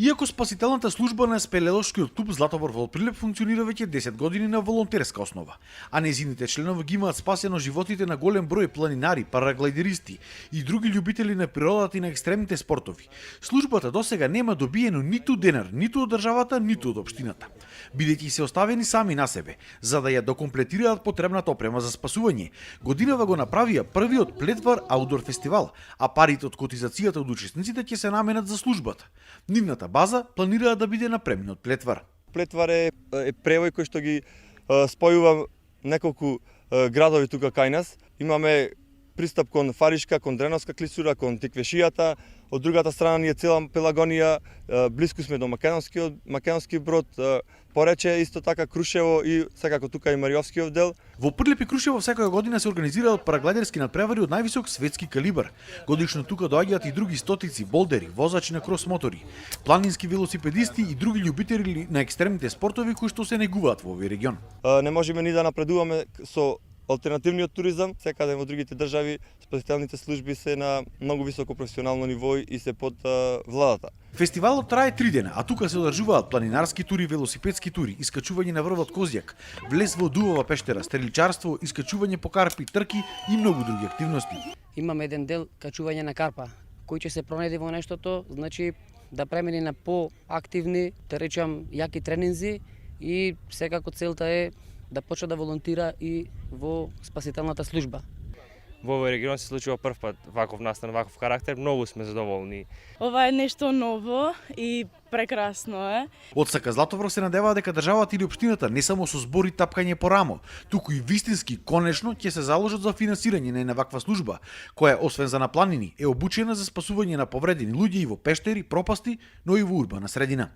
Иако спасителната служба на спелеолошкиот клуб Златобор во Прилеп функционира веќе 10 години на волонтерска основа, а незините членови ги имаат спасено животите на голем број планинари, параглайдеристи и други љубители на природата и на екстремните спортови. Службата досега нема добиено ниту денар, ниту од државата, ниту од општината, бидејќи се оставени сами на себе, за да ја докомплетираат потребната опрема за спасување. Годинава го направија првиот Плетвар аутдор фестивал, а парите од котизацијата од учесниците ќе се наменат за службата. Нивната база планираат да биде напремена од Плетвар. Плетвар е превој кој што ги спојува неколку градови тука кај нас. Имаме пристап кон Фаришка, кон Дреновска клисура, кон Тиквешијата. Од другата страна ни е цела Пелагонија, блиску сме до Македонски Брод, Порече, исто така Крушево и секако тука и Мариовскиот дел. Во Прилеп и Крушево секоја година се организираат параглайдерски надпревари од највисок светски калибар. Годишно тука доаѓаат и други стотици болдери, возачи на крос мотори, планински велосипедисти и други љубители на екстремните спортови кои што се негуваат во овој регион. Не можеме ни да напредуваме со алтернативниот туризам, секаде во другите држави спасителните служби се на многу високо професионално ниво и се под владата. Фестивалот трае 3 дена, а тука се одржуваат планинарски тури, велосипедски тури, искачување на врвот Козјак, влез во Дувова пештера, стреличарство, искачување по карпи, трки и многу други активности. Имаме еден дел качување на карпа, кој ќе се пронајде во нештото, значи да премени на поактивни, да речам, јаки тренинзи и секако целта е да почне да волонтира и во спасителната служба. Во овој регион се случува прв пат ваков настан, ваков карактер, многу сме задоволни. Ова е нешто ново и прекрасно е. Од СК Златобор се надеваа дека државата или општината не само со збори тапкање по рамо, туку и вистински конечно ќе се заложат за финансирање на една ваква служба, која освен за на планини е обучена за спасување на повредени луѓе и во пештери, пропасти, но и во урбана средина.